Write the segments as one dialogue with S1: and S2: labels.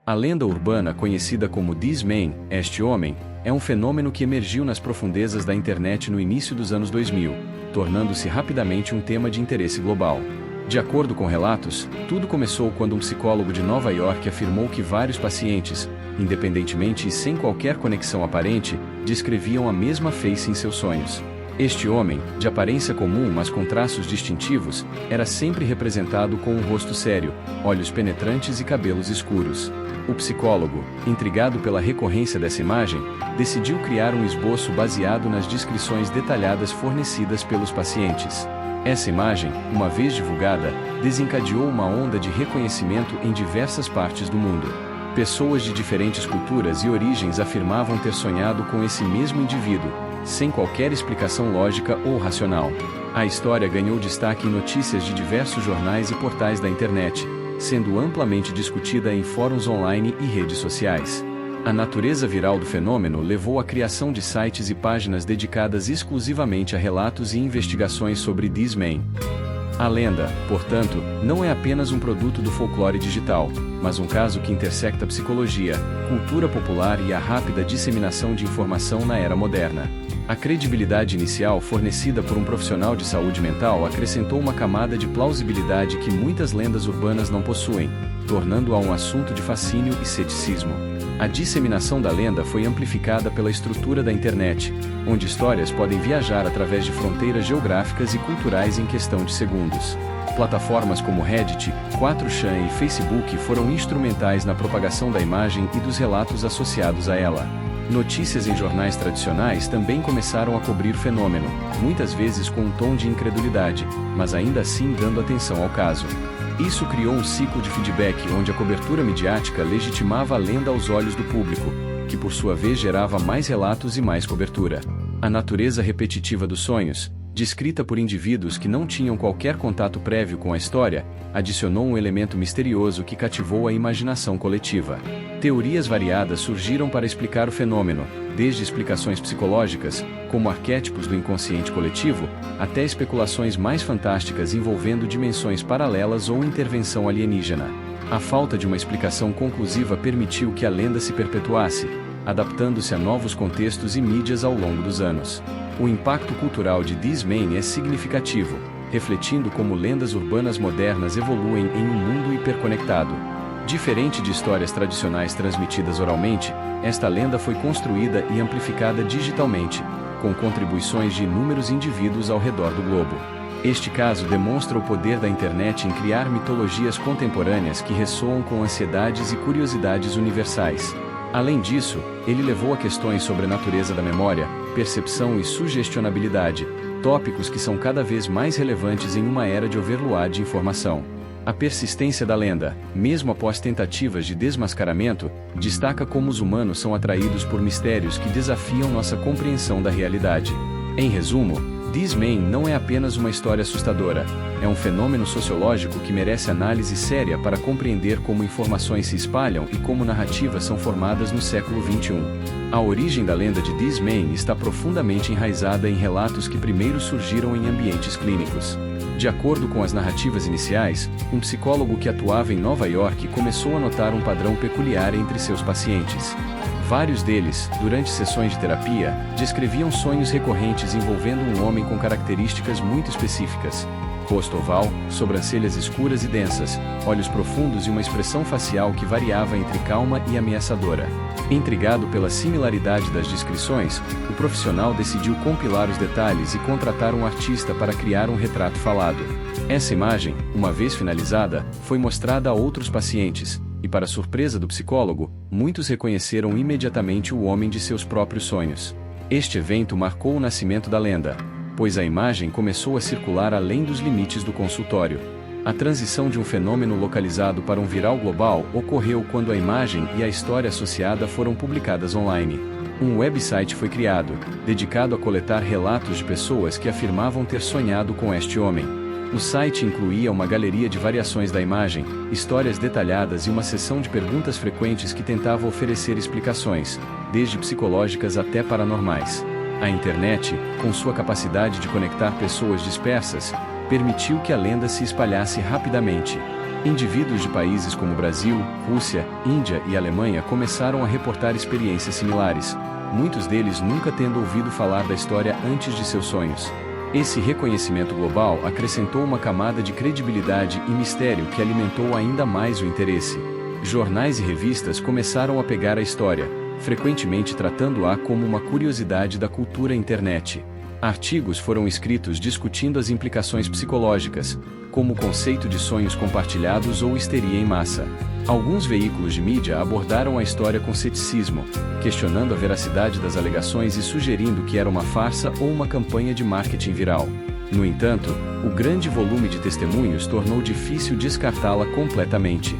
S1: A lenda urbana conhecida como This Man, Este Homem, é um fenômeno que emergiu nas profundezas da internet no início dos anos 2000, tornando-se rapidamente um tema de interesse global. De acordo com relatos, tudo começou quando um psicólogo de Nova York afirmou que vários pacientes, independentemente e sem qualquer conexão aparente, descreviam a mesma face em seus sonhos. Este homem, de aparência comum mas com traços distintivos, era sempre representado com um rosto sério, olhos penetrantes e cabelos escuros. O psicólogo, intrigado pela recorrência dessa imagem, decidiu criar um esboço baseado nas descrições detalhadas fornecidas pelos pacientes. Essa imagem, uma vez divulgada, desencadeou uma onda de reconhecimento em diversas partes do mundo. Pessoas de diferentes culturas e origens afirmavam ter sonhado com esse mesmo indivíduo, sem qualquer explicação lógica ou racional. A história ganhou destaque em notícias de diversos jornais e portais da internet, sendo amplamente discutida em fóruns online e redes sociais. A natureza viral do fenômeno levou à criação de sites e páginas dedicadas exclusivamente a relatos e investigações sobre This Man. A lenda, portanto, não é apenas um produto do folclore digital, mas um caso que intersecta psicologia, cultura popular e a rápida disseminação de informação na era moderna. A credibilidade inicial fornecida por um profissional de saúde mental acrescentou uma camada de plausibilidade que muitas lendas urbanas não possuem, tornando-a um assunto de fascínio e ceticismo. A disseminação da lenda foi amplificada pela estrutura da internet, onde histórias podem viajar através de fronteiras geográficas e culturais em questão de segundos. Plataformas como Reddit, 4chan e Facebook foram instrumentais na propagação da imagem e dos relatos associados a ela. Notícias em jornais tradicionais também começaram a cobrir o fenômeno, muitas vezes com um tom de incredulidade, mas ainda assim dando atenção ao caso. Isso criou um ciclo de feedback onde a cobertura midiática legitimava a lenda aos olhos do público, que por sua vez gerava mais relatos e mais cobertura. A natureza repetitiva dos sonhos, descrita por indivíduos que não tinham qualquer contato prévio com a história, adicionou um elemento misterioso que cativou a imaginação coletiva. Teorias variadas surgiram para explicar o fenômeno, desde explicações psicológicas, como arquétipos do inconsciente coletivo, até especulações mais fantásticas envolvendo dimensões paralelas ou intervenção alienígena. A falta de uma explicação conclusiva permitiu que a lenda se perpetuasse, adaptando-se a novos contextos e mídias ao longo dos anos. O impacto cultural de This Man é significativo, refletindo como lendas urbanas modernas evoluem em um mundo hiperconectado. Diferente de histórias tradicionais transmitidas oralmente, esta lenda foi construída e amplificada digitalmente, com contribuições de inúmeros indivíduos ao redor do globo. Este caso demonstra o poder da internet em criar mitologias contemporâneas que ressoam com ansiedades e curiosidades universais. Além disso, ele levou a questões sobre a natureza da memória, percepção e sugestionabilidade, tópicos que são cada vez mais relevantes em uma era de overload de informação. A persistência da lenda, mesmo após tentativas de desmascaramento, destaca como os humanos são atraídos por mistérios que desafiam nossa compreensão da realidade. Em resumo, This Man não é apenas uma história assustadora, é um fenômeno sociológico que merece análise séria para compreender como informações se espalham e como narrativas são formadas no século XXI. A origem da lenda de This Man está profundamente enraizada em relatos que primeiro surgiram em ambientes clínicos. De acordo com as narrativas iniciais, um psicólogo que atuava em Nova York começou a notar um padrão peculiar entre seus pacientes. Vários deles, durante sessões de terapia, descreviam sonhos recorrentes envolvendo um homem com características muito específicas: rosto oval, sobrancelhas escuras e densas, olhos profundos e uma expressão facial que variava entre calma e ameaçadora. Intrigado pela similaridade das descrições, o profissional decidiu compilar os detalhes e contratar um artista para criar um retrato falado. Essa imagem, uma vez finalizada, foi mostrada a outros pacientes, e para surpresa do psicólogo, muitos reconheceram imediatamente o homem de seus próprios sonhos. Este evento marcou o nascimento da lenda, pois a imagem começou a circular além dos limites do consultório. A transição de um fenômeno localizado para um viral global ocorreu quando a imagem e a história associada foram publicadas online. Um website foi criado, dedicado a coletar relatos de pessoas que afirmavam ter sonhado com este homem. O site incluía uma galeria de variações da imagem, histórias detalhadas e uma seção de perguntas frequentes que tentava oferecer explicações, desde psicológicas até paranormais. A internet, com sua capacidade de conectar pessoas dispersas, permitiu que a lenda se espalhasse rapidamente. Indivíduos de países como Brasil, Rússia, Índia e Alemanha começaram a reportar experiências similares, muitos deles nunca tendo ouvido falar da história antes de seus sonhos. Esse reconhecimento global acrescentou uma camada de credibilidade e mistério que alimentou ainda mais o interesse. Jornais e revistas começaram a pegar a história, frequentemente tratando-a como uma curiosidade da cultura internet. Artigos foram escritos discutindo as implicações psicológicas, como o conceito de sonhos compartilhados ou histeria em massa. Alguns veículos de mídia abordaram a história com ceticismo, questionando a veracidade das alegações e sugerindo que era uma farsa ou uma campanha de marketing viral. No entanto, o grande volume de testemunhos tornou difícil descartá-la completamente.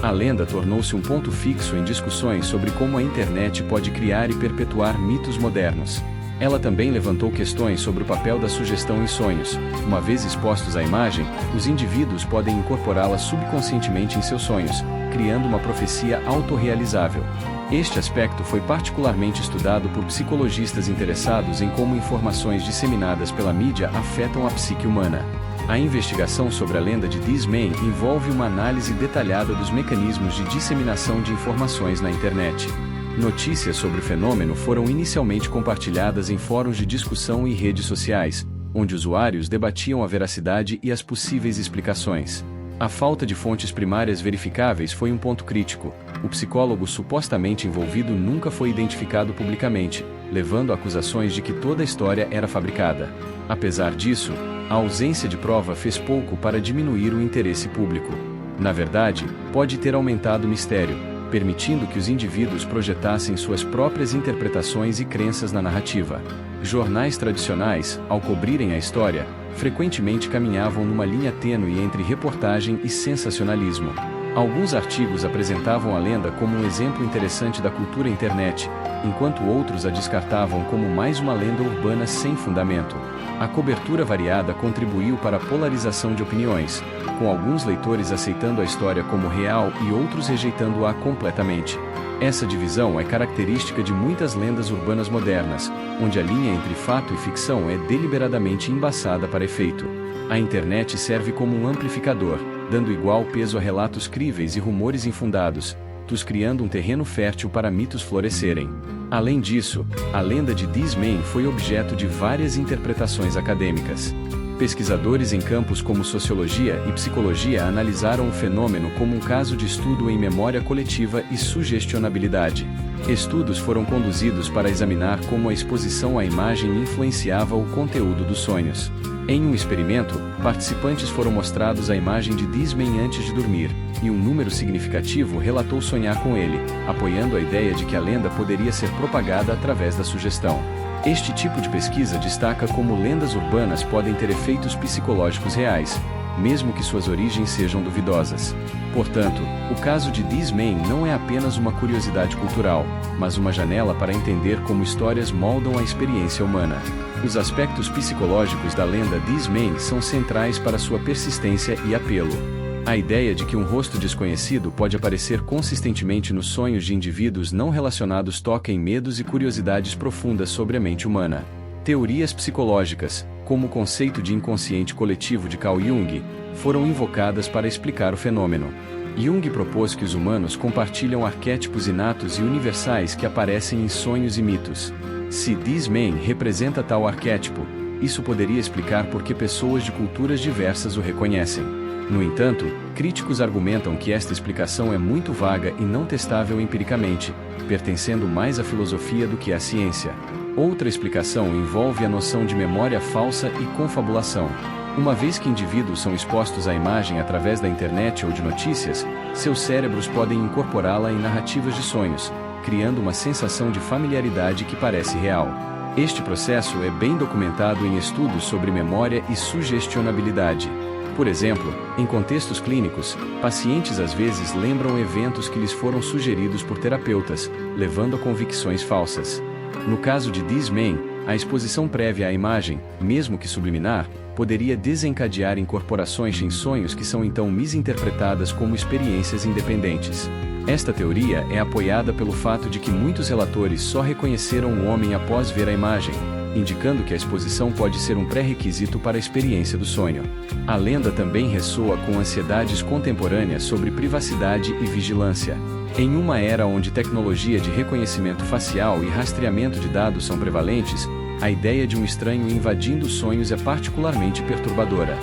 S1: A lenda tornou-se um ponto fixo em discussões sobre como a internet pode criar e perpetuar mitos modernos. Ela também levantou questões sobre o papel da sugestão em sonhos. Uma vez expostos à imagem, os indivíduos podem incorporá-la subconscientemente em seus sonhos, criando uma profecia autorrealizável. Este aspecto foi particularmente estudado por psicologistas interessados em como informações disseminadas pela mídia afetam a psique humana. A investigação sobre a lenda de This Man envolve uma análise detalhada dos mecanismos de disseminação de informações na internet. Notícias sobre o fenômeno foram inicialmente compartilhadas em fóruns de discussão e redes sociais, onde usuários debatiam a veracidade e as possíveis explicações. A falta de fontes primárias verificáveis foi um ponto crítico. O psicólogo supostamente envolvido nunca foi identificado publicamente, levando a acusações de que toda a história era fabricada. Apesar disso, a ausência de prova fez pouco para diminuir o interesse público. Na verdade, pode ter aumentado o mistério, permitindo que os indivíduos projetassem suas próprias interpretações e crenças na narrativa. Jornais tradicionais, ao cobrirem a história, frequentemente caminhavam numa linha tênue entre reportagem e sensacionalismo. Alguns artigos apresentavam a lenda como um exemplo interessante da cultura internet, enquanto outros a descartavam como mais uma lenda urbana sem fundamento. A cobertura variada contribuiu para a polarização de opiniões, com alguns leitores aceitando a história como real e outros rejeitando-a completamente. Essa divisão é característica de muitas lendas urbanas modernas, onde a linha entre fato e ficção é deliberadamente embaçada para efeito. A internet serve como um amplificador, dando igual peso a relatos críveis e rumores infundados, criando um terreno fértil para mitos florescerem. Além disso, a lenda de This Man foi objeto de várias interpretações acadêmicas. Pesquisadores em campos como sociologia e psicologia analisaram o fenômeno como um caso de estudo em memória coletiva e sugestionabilidade. Estudos foram conduzidos para examinar como a exposição à imagem influenciava o conteúdo dos sonhos. Em um experimento, participantes foram mostrados a imagem de This Man antes de dormir, e um número significativo relatou sonhar com ele, apoiando a ideia de que a lenda poderia ser propagada através da sugestão. Este tipo de pesquisa destaca como lendas urbanas podem ter efeitos psicológicos reais, mesmo que suas origens sejam duvidosas. Portanto, o caso de This Man não é apenas uma curiosidade cultural, mas uma janela para entender como histórias moldam a experiência humana. Os aspectos psicológicos da lenda This Man são centrais para sua persistência e apelo. A ideia de que um rosto desconhecido pode aparecer consistentemente nos sonhos de indivíduos não relacionados toca em medos e curiosidades profundas sobre a mente humana. Teorias psicológicas, como o conceito de inconsciente coletivo de Carl Jung, foram invocadas para explicar o fenômeno. Jung propôs que os humanos compartilham arquétipos inatos e universais que aparecem em sonhos e mitos. Se This Man representa tal arquétipo, isso poderia explicar por que pessoas de culturas diversas o reconhecem. No entanto, críticos argumentam que esta explicação é muito vaga e não testável empiricamente, pertencendo mais à filosofia do que à ciência. Outra explicação envolve a noção de memória falsa e confabulação. Uma vez que indivíduos são expostos à imagem através da internet ou de notícias, seus cérebros podem incorporá-la em narrativas de sonhos, criando uma sensação de familiaridade que parece real. Este processo é bem documentado em estudos sobre memória e sugestionabilidade. Por exemplo, em contextos clínicos, pacientes às vezes lembram eventos que lhes foram sugeridos por terapeutas, levando a convicções falsas. No caso de This Man, a exposição prévia à imagem, mesmo que subliminar, poderia desencadear incorporações em sonhos que são então misinterpretadas como experiências independentes. Esta teoria é apoiada pelo fato de que muitos relatores só reconheceram o homem após ver a imagem, indicando que a exposição pode ser um pré-requisito para a experiência do sonho. A lenda também ressoa com ansiedades contemporâneas sobre privacidade e vigilância. Em uma era onde tecnologia de reconhecimento facial e rastreamento de dados são prevalentes, a ideia de um estranho invadindo sonhos é particularmente perturbadora.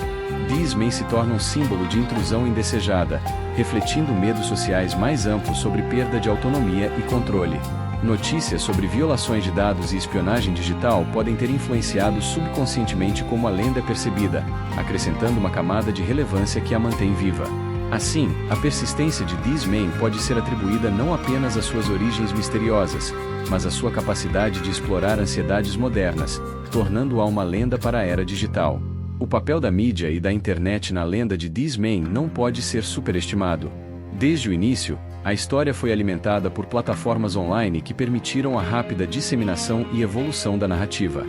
S1: Disney se torna um símbolo de intrusão indesejada, refletindo medos sociais mais amplos sobre perda de autonomia e controle. Notícias sobre violações de dados e espionagem digital podem ter influenciado subconscientemente como a lenda é percebida, acrescentando uma camada de relevância que a mantém viva. Assim, a persistência de Disney pode ser atribuída não apenas às suas origens misteriosas, mas à sua capacidade de explorar ansiedades modernas, tornando-a uma lenda para a era digital. O papel da mídia e da internet na lenda de Disney não pode ser superestimado. Desde o início, a história foi alimentada por plataformas online que permitiram a rápida disseminação e evolução da narrativa.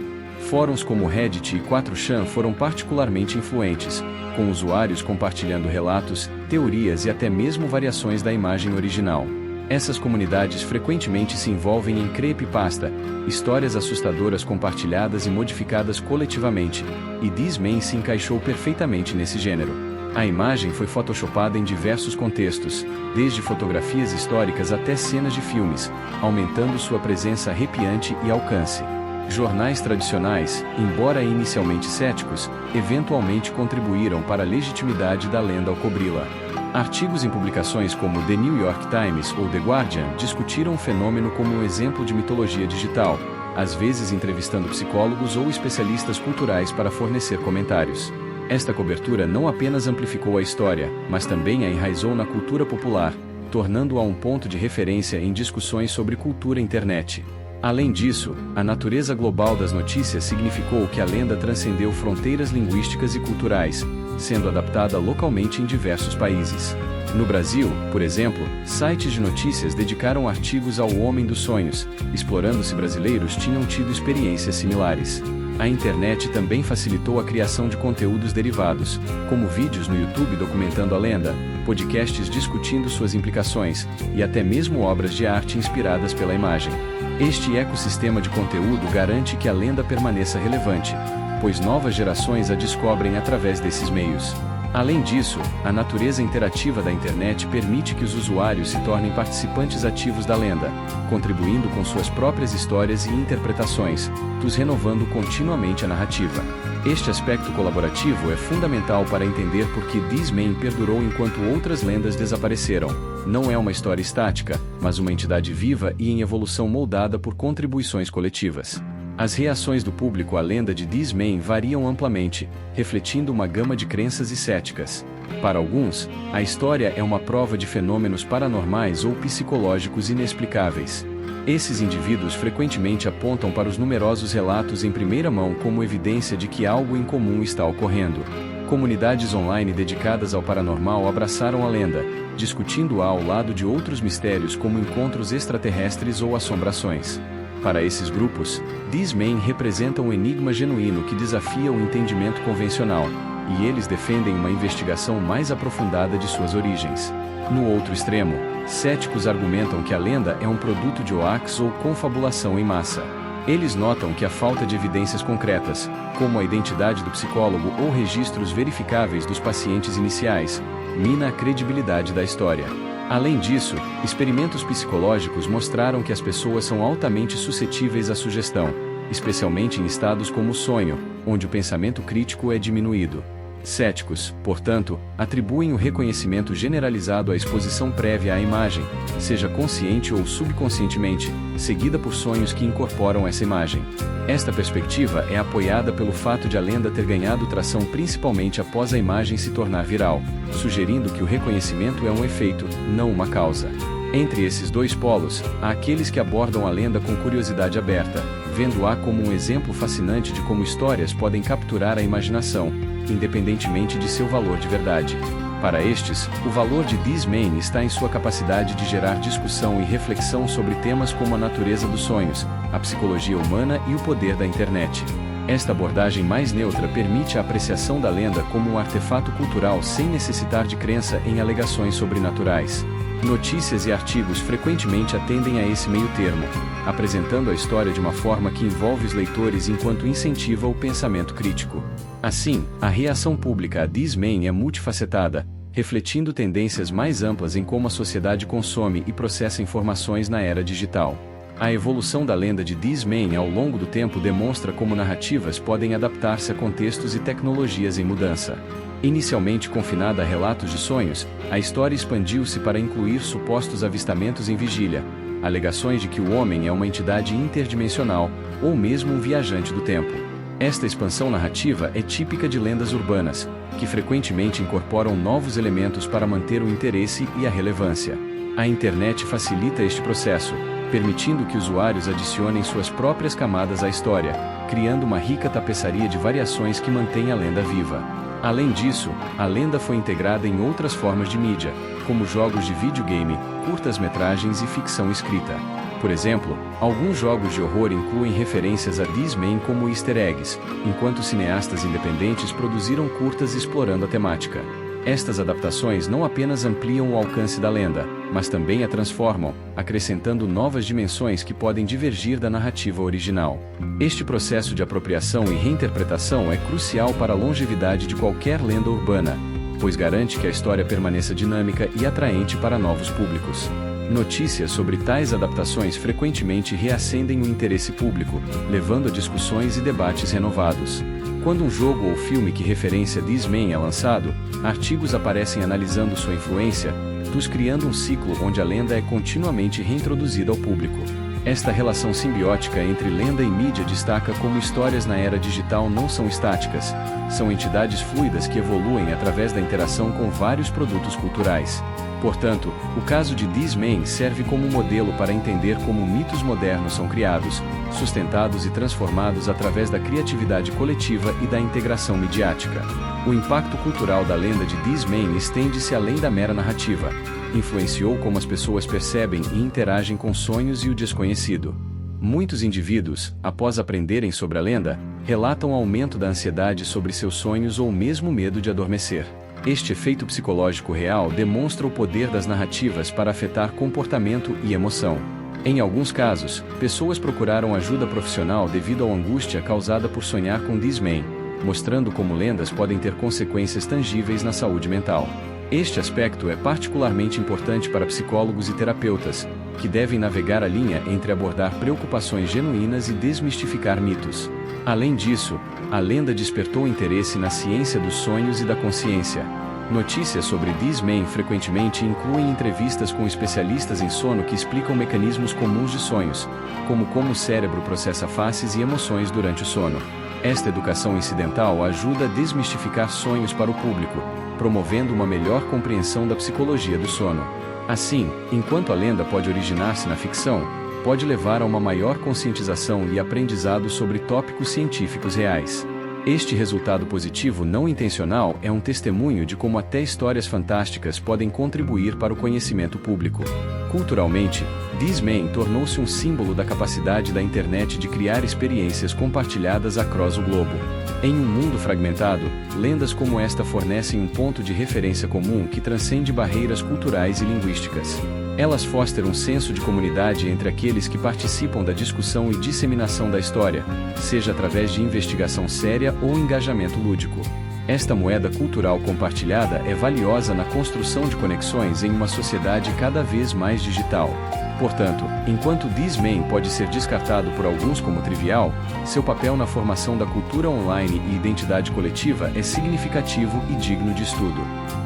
S1: Fóruns como Reddit e 4chan foram particularmente influentes, com usuários compartilhando relatos, teorias e até mesmo variações da imagem original. Essas comunidades frequentemente se envolvem em creepypasta, histórias assustadoras compartilhadas e modificadas coletivamente, e Disney se encaixou perfeitamente nesse gênero. A imagem foi photoshopada em diversos contextos, desde fotografias históricas até cenas de filmes, aumentando sua presença arrepiante e alcance. Jornais tradicionais, embora inicialmente céticos, eventualmente contribuíram para a legitimidade da lenda ao cobri-la. Artigos em publicações como The New York Times ou The Guardian discutiram o fenômeno como um exemplo de mitologia digital, às vezes entrevistando psicólogos ou especialistas culturais para fornecer comentários. Esta cobertura não apenas amplificou a história, mas também a enraizou na cultura popular, tornando-a um ponto de referência em discussões sobre cultura e internet. Além disso, a natureza global das notícias significou que a lenda transcendeu fronteiras linguísticas e culturais, sendo adaptada localmente em diversos países. No Brasil, por exemplo, sites de notícias dedicaram artigos ao Homem dos Sonhos, explorando se brasileiros tinham tido experiências similares. A internet também facilitou a criação de conteúdos derivados, como vídeos no YouTube documentando a lenda, podcasts discutindo suas implicações, e até mesmo obras de arte inspiradas pela imagem. Este ecossistema de conteúdo garante que a lenda permaneça relevante, pois novas gerações a descobrem através desses meios. Além disso, a natureza interativa da internet permite que os usuários se tornem participantes ativos da lenda, contribuindo com suas próprias histórias e interpretações, renovando continuamente a narrativa. Este aspecto colaborativo é fundamental para entender por que Disney perdurou enquanto outras lendas desapareceram. Não é uma história estática, mas uma entidade viva e em evolução moldada por contribuições coletivas. As reações do público à lenda de Disney variam amplamente, refletindo uma gama de crenças e céticas. Para alguns, a história é uma prova de fenômenos paranormais ou psicológicos inexplicáveis. Esses indivíduos frequentemente apontam para os numerosos relatos em primeira mão como evidência de que algo incomum está ocorrendo. Comunidades online dedicadas ao paranormal abraçaram a lenda, discutindo-a ao lado de outros mistérios como encontros extraterrestres ou assombrações. Para esses grupos, Disney representa um enigma genuíno que desafia o entendimento convencional, e eles defendem uma investigação mais aprofundada de suas origens. No outro extremo, céticos argumentam que a lenda é um produto de hoax ou confabulação em massa. Eles notam que a falta de evidências concretas, como a identidade do psicólogo ou registros verificáveis dos pacientes iniciais, mina a credibilidade da história. Além disso, experimentos psicológicos mostraram que as pessoas são altamente suscetíveis à sugestão, especialmente em estados como o sonho, onde o pensamento crítico é diminuído. Céticos, portanto, atribuem o reconhecimento generalizado à exposição prévia à imagem, seja consciente ou subconscientemente, seguida por sonhos que incorporam essa imagem. Esta perspectiva é apoiada pelo fato de a lenda ter ganhado tração principalmente após a imagem se tornar viral, sugerindo que o reconhecimento é um efeito, não uma causa. Entre esses dois polos, há aqueles que abordam a lenda com curiosidade aberta, vendo-a como um exemplo fascinante de como histórias podem capturar a imaginação, independentemente de seu valor de verdade. Para estes, o valor de Disney está em sua capacidade de gerar discussão e reflexão sobre temas como a natureza dos sonhos, a psicologia humana e o poder da internet. Esta abordagem mais neutra permite a apreciação da lenda como um artefato cultural sem necessitar de crença em alegações sobrenaturais. Notícias e artigos frequentemente atendem a esse meio termo, apresentando a história de uma forma que envolve os leitores enquanto incentiva o pensamento crítico. Assim, a reação pública a This Man é multifacetada, refletindo tendências mais amplas em como a sociedade consome e processa informações na era digital. A evolução da lenda de This Man ao longo do tempo demonstra como narrativas podem adaptar-se a contextos e tecnologias em mudança. Inicialmente confinada a relatos de sonhos, a história expandiu-se para incluir supostos avistamentos em vigília, alegações de que o homem é uma entidade interdimensional, ou mesmo um viajante do tempo. Esta expansão narrativa é típica de lendas urbanas, que frequentemente incorporam novos elementos para manter o interesse e a relevância. A internet facilita este processo, permitindo que usuários adicionem suas próprias camadas à história, criando uma rica tapeçaria de variações que mantém a lenda viva. Além disso, a lenda foi integrada em outras formas de mídia, como jogos de videogame, curtas-metragens e ficção escrita. Por exemplo, alguns jogos de horror incluem referências a This Man como easter eggs, enquanto cineastas independentes produziram curtas explorando a temática. Estas adaptações não apenas ampliam o alcance da lenda, mas também a transformam, acrescentando novas dimensões que podem divergir da narrativa original. Este processo de apropriação e reinterpretação é crucial para a longevidade de qualquer lenda urbana, pois garante que a história permaneça dinâmica e atraente para novos públicos. Notícias sobre tais adaptações frequentemente reacendem o interesse público, levando a discussões e debates renovados. Quando um jogo ou filme que referencia This Man é lançado, artigos aparecem analisando sua influência, criando um ciclo onde a lenda é continuamente reintroduzida ao público. Esta relação simbiótica entre lenda e mídia destaca como histórias na era digital não são estáticas, são entidades fluidas que evoluem através da interação com vários produtos culturais. Portanto, o caso de This Man serve como modelo para entender como mitos modernos são criados, sustentados e transformados através da criatividade coletiva e da integração midiática. O impacto cultural da lenda de This Man estende-se além da mera narrativa. Influenciou como as pessoas percebem e interagem com sonhos e o desconhecido. Muitos indivíduos, após aprenderem sobre a lenda, relatam aumento da ansiedade sobre seus sonhos ou mesmo medo de adormecer. Este efeito psicológico real demonstra o poder das narrativas para afetar comportamento e emoção. Em alguns casos, pessoas procuraram ajuda profissional devido à angústia causada por sonhar com This Man, mostrando como lendas podem ter consequências tangíveis na saúde mental. Este aspecto é particularmente importante para psicólogos e terapeutas, que devem navegar a linha entre abordar preocupações genuínas e desmistificar mitos. Além disso, a lenda despertou interesse na ciência dos sonhos e da consciência. Notícias sobre This Man frequentemente incluem entrevistas com especialistas em sono que explicam mecanismos comuns de sonhos, como o cérebro processa faces e emoções durante o sono. Esta educação incidental ajuda a desmistificar sonhos para o público, promovendo uma melhor compreensão da psicologia do sono. Assim, enquanto a lenda pode originar-se na ficção, pode levar a uma maior conscientização e aprendizado sobre tópicos científicos reais. Este resultado positivo não intencional é um testemunho de como até histórias fantásticas podem contribuir para o conhecimento público. Culturalmente, This Man tornou-se um símbolo da capacidade da internet de criar experiências compartilhadas across o globo. Em um mundo fragmentado, lendas como esta fornecem um ponto de referência comum que transcende barreiras culturais e linguísticas. Elas fostram um senso de comunidade entre aqueles que participam da discussão e disseminação da história, seja através de investigação séria ou engajamento lúdico. Esta moeda cultural compartilhada é valiosa na construção de conexões em uma sociedade cada vez mais digital. Portanto, enquanto This Man pode ser descartado por alguns como trivial, seu papel na formação da cultura online e identidade coletiva é significativo e digno de estudo.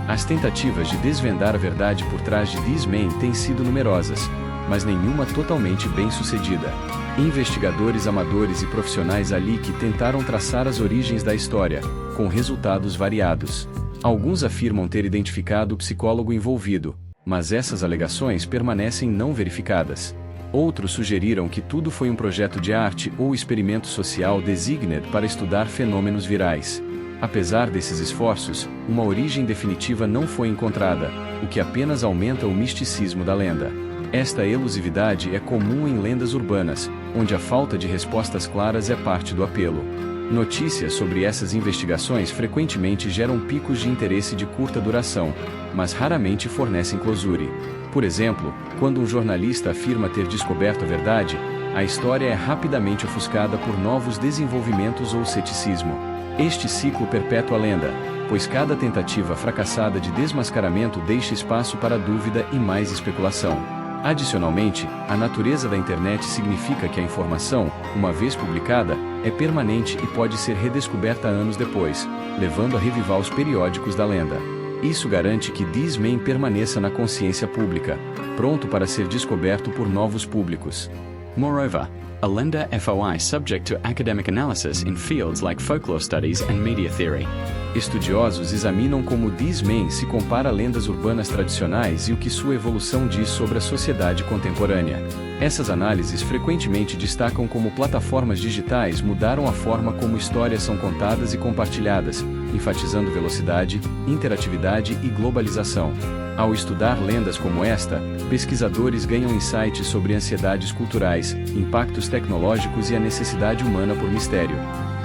S1: As tentativas de desvendar a verdade por trás de This Man têm sido numerosas, mas nenhuma totalmente bem-sucedida. Investigadores amadores e profissionais ali que tentaram traçar as origens da história, com resultados variados. Alguns afirmam ter identificado o psicólogo envolvido, mas essas alegações permanecem não verificadas. Outros sugeriram que tudo foi um projeto de arte ou experimento social designado para estudar fenômenos virais. Apesar desses esforços, uma origem definitiva não foi encontrada, o que apenas aumenta o misticismo da lenda. Esta elusividade é comum em lendas urbanas, onde a falta de respostas claras é parte do apelo. Notícias sobre essas investigações frequentemente geram picos de interesse de curta duração, mas raramente fornecem closure. Por exemplo, quando um jornalista afirma ter descoberto a verdade, a história é rapidamente ofuscada por novos desenvolvimentos ou ceticismo. Este ciclo perpetua a lenda, pois cada tentativa fracassada de desmascaramento deixa espaço para dúvida e mais especulação. Adicionalmente, a natureza da internet significa que a informação, uma vez publicada, é permanente e pode ser redescoberta anos depois, levando a revivar os periódicos da lenda. Isso garante que This Man permaneça na consciência pública, pronto para ser descoberto por novos públicos.
S2: Moreover, a lenda FOI subject to academic analysis in fields like folklore studies and media theory.
S1: Estudiosos examinam como This Man se compara a lendas urbanas tradicionais e o que sua evolução diz sobre a sociedade contemporânea. Essas análises frequentemente destacam como plataformas digitais mudaram a forma como histórias são contadas e compartilhadas, enfatizando velocidade, interatividade e globalização. Ao estudar lendas como esta, pesquisadores ganham insights sobre ansiedades culturais, impactos tecnológicos e a necessidade humana por mistério.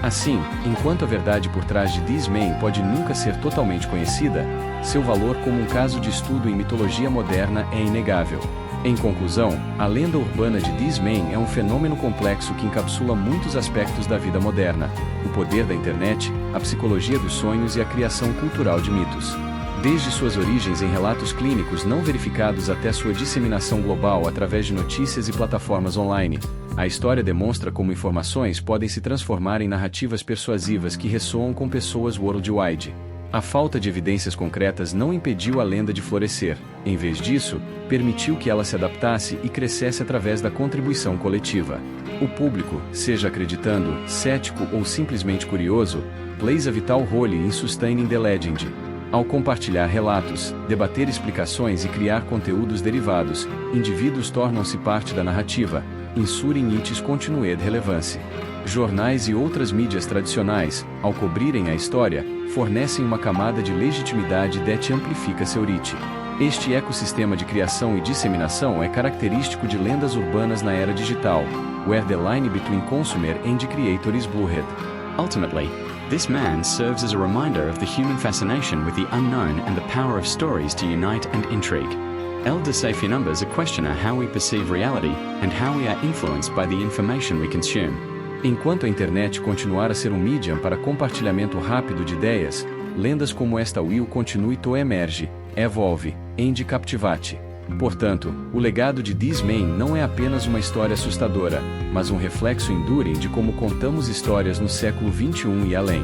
S1: Assim, enquanto a verdade por trás de This Man pode nunca ser totalmente conhecida, seu valor como um caso de estudo em mitologia moderna é inegável. Em conclusão, a lenda urbana de This Man é um fenômeno complexo que encapsula muitos aspectos da vida moderna: o poder da internet, a psicologia dos sonhos e a criação cultural de mitos. Desde suas origens em relatos clínicos não verificados até sua disseminação global através de notícias e plataformas online, a história demonstra como informações podem se transformar em narrativas persuasivas que ressoam com pessoas worldwide. A falta de evidências concretas não impediu a lenda de florescer, em vez disso, permitiu que ela se adaptasse e crescesse através da contribuição coletiva. O público, seja acreditando, cético ou simplesmente curioso, plays a vital role in sustaining the legend. Ao compartilhar relatos, debater explicações e criar conteúdos derivados, indivíduos tornam-se parte da narrativa, ensuring its continued relevance. Jornais e outras mídias tradicionais, ao cobrirem a história, fornecem uma camada de legitimidade that amplifica seu reach. Este ecossistema de criação e disseminação é característico de lendas urbanas na era digital, where the line between consumer and creator is blurred.
S2: Ultimately, this man serves as a reminder of the human fascination with the unknown and the power of stories to unite and intrigue. El desafiantes a questionar how we perceive reality and how we are influenced by the information we consume.
S1: Enquanto a internet continuar a ser um medium para compartilhamento rápido de ideias, lendas como esta will continue to emerge, evolve, and captivate. Portanto, o legado de This Man não é apenas uma história assustadora, mas um reflexo enduring de como contamos histórias no século XXI e além.